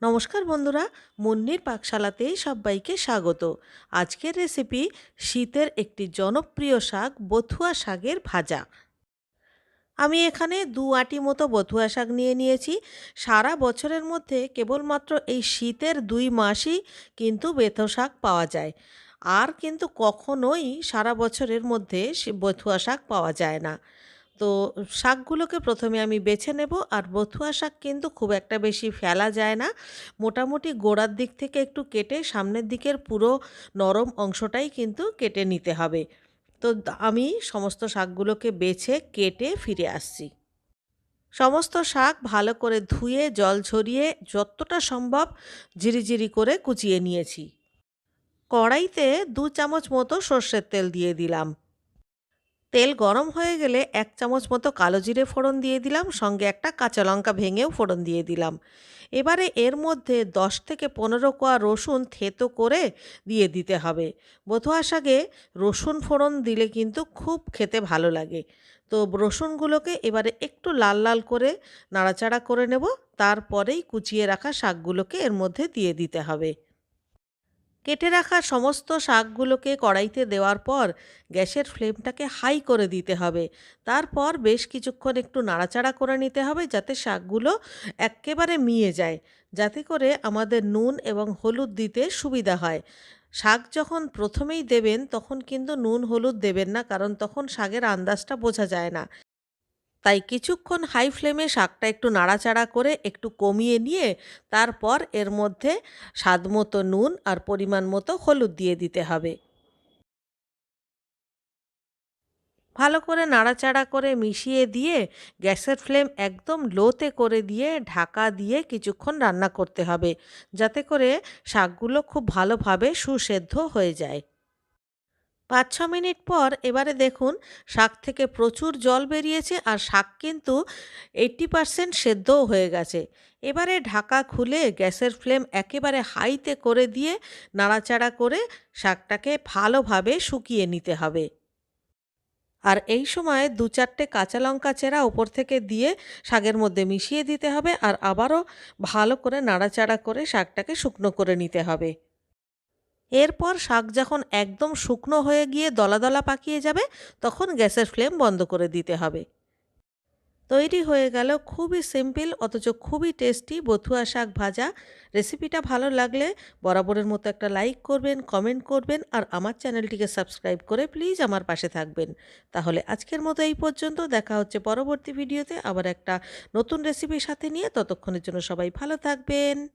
নমস্কার বন্ধুরা, মুন্নির পাকশালাতে সবাইকে স্বাগত। আজকের রেসিপি শীতের একটি জনপ্রিয় শাক, বথুয়া শাকের ভাজা। আমি এখানে 2 আঁটি মতো বথুয়া শাক নিয়ে নিয়েছি। সারা বছরের মধ্যে কেবলমাত্র এই শীতের 2 মাসই কিন্তু বেথো শাক পাওয়া যায়। আর কিন্তু কখনোই সারা বছরের মধ্যে বথুয়া শাক পাওয়া যায় না। তো শাকগুলোকে প্রথমে আমি বেছে নেব। আর বথুয়া শাক কিন্তু খুব একটা বেশি ফেলা যায় না, মোটামুটি গোড়ার দিক থেকে একটু কেটে সামনের দিকের পুরো নরম অংশটাই কিন্তু কেটে নিতে হবে। তো আমি সমস্ত শাকগুলোকে বেছে কেটে ফিরে আসছি। সমস্ত শাক ভালো করে ধুয়ে জল ঝরিয়ে যতটা সম্ভব ঝিরিঝিরি করে কুচিয়ে নিয়েছি। কড়াইতে 2 চামচ মতো সর্ষের তেল দিয়ে দিলাম। তেল গরম হয়ে গেলে 1 চামচ মতো কালো জিরে ফোড়ন দিয়ে দিলাম, সঙ্গে একটা কাঁচা লঙ্কা ভেঙেও ফোড়ন দিয়ে দিলাম। এবারে এর মধ্যে 10 থেকে 15 কোয়া রসুন থেতো করে দিয়ে দিতে হবে। বথুয়া শাকে রসুন ফোড়ন দিলে কিন্তু খুব খেতে ভালো লাগে। তো রসুনগুলোকে এবারে একটু লাল লাল করে নাড়াচাড়া করে নেব। তারপরেই কুচিয়ে রাখা শাকগুলোকে এর মধ্যে দিয়ে দিতে হবে। কেটে রাখা সমস্ত শাকগুলোকে কড়াইতে দেওয়ার পর গ্যাসের ফ্লেমটাকে হাই করে দিতে হবে। তারপর বেশ কিছুক্ষণ একটু নাড়াচাড়া করে নিতে হবে যাতে শাকগুলো এক্কেবারে মিয়ে যায়, যাতে করে আমাদের নুন এবং হলুদ দিতে সুবিধা হয়। শাক যখন প্রথমেই দেবেন তখন কিন্তু নুন হলুদ দেবেন না, কারণ তখন শাকের আন্দাজটা বোঝা যায় না। তাই কিছুক্ষণ হাই ফ্লেমে শাকটা একটু নাড়াচাড়া করে একটু কমিয়ে নিয়ে তারপর এর মধ্যে স্বাদমতো নুন আর পরিমাণ মতো হলুদ দিয়ে দিতে হবে। ভালো করে নাড়াচাড়া করে মিশিয়ে দিয়ে গ্যাসের ফ্লেম একদম লোতে করে দিয়ে ঢাকা দিয়ে কিছুক্ষণ রান্না করতে হবে, যাতে করে শাকগুলো খুব ভালোভাবে সুসেদ্ধ হয়ে যায়। 5-6 মিনিট পর এবারে দেখুন শাক থেকে প্রচুর জল বেরিয়েছে আর শাক কিন্তু 80% সেদ্ধও হয়ে গেছে। এবারে ঢাকা খুলে গ্যাসের ফ্লেম একেবারে হাইতে করে দিয়ে নাড়াচাড়া করে শাকটাকে ভালোভাবে শুকিয়ে নিতে হবে। আর এই সময় 2-4টে কাঁচা লঙ্কা চেরা ওপর থেকে দিয়ে শাকের মধ্যে মিশিয়ে দিতে হবে আর আবারও ভালো করে নাড়াচাড়া করে শাকটাকে শুকনো করে নিতে হবে। এরপর শাক যখন একদম শুকনো হয়ে গিয়ে দলা দলা পাকিয়ে যাবে তখন গ্যাসের ফ্লেম বন্ধ করে দিতে হবে। তৈরি হয়ে গেল খুবই সিম্পল অথচ খুবই টেস্টি বথুয়া শাক ভাজা। রেসিপিটা ভালো লাগলে বরাবরের মতো একটা লাইক করবেন, কমেন্ট করবেন আর আমার চ্যানেলটিকে সাবস্ক্রাইব করে প্লিজ আমার পাশে থাকবেন। তাহলে আজকের মতো এই পর্যন্ত, দেখা হচ্ছে পরবর্তী ভিডিওতে আবার একটা নতুন রেসিপির সাথে নিয়ে। ততক্ষণের জন্য সবাই ভালো থাকবেন।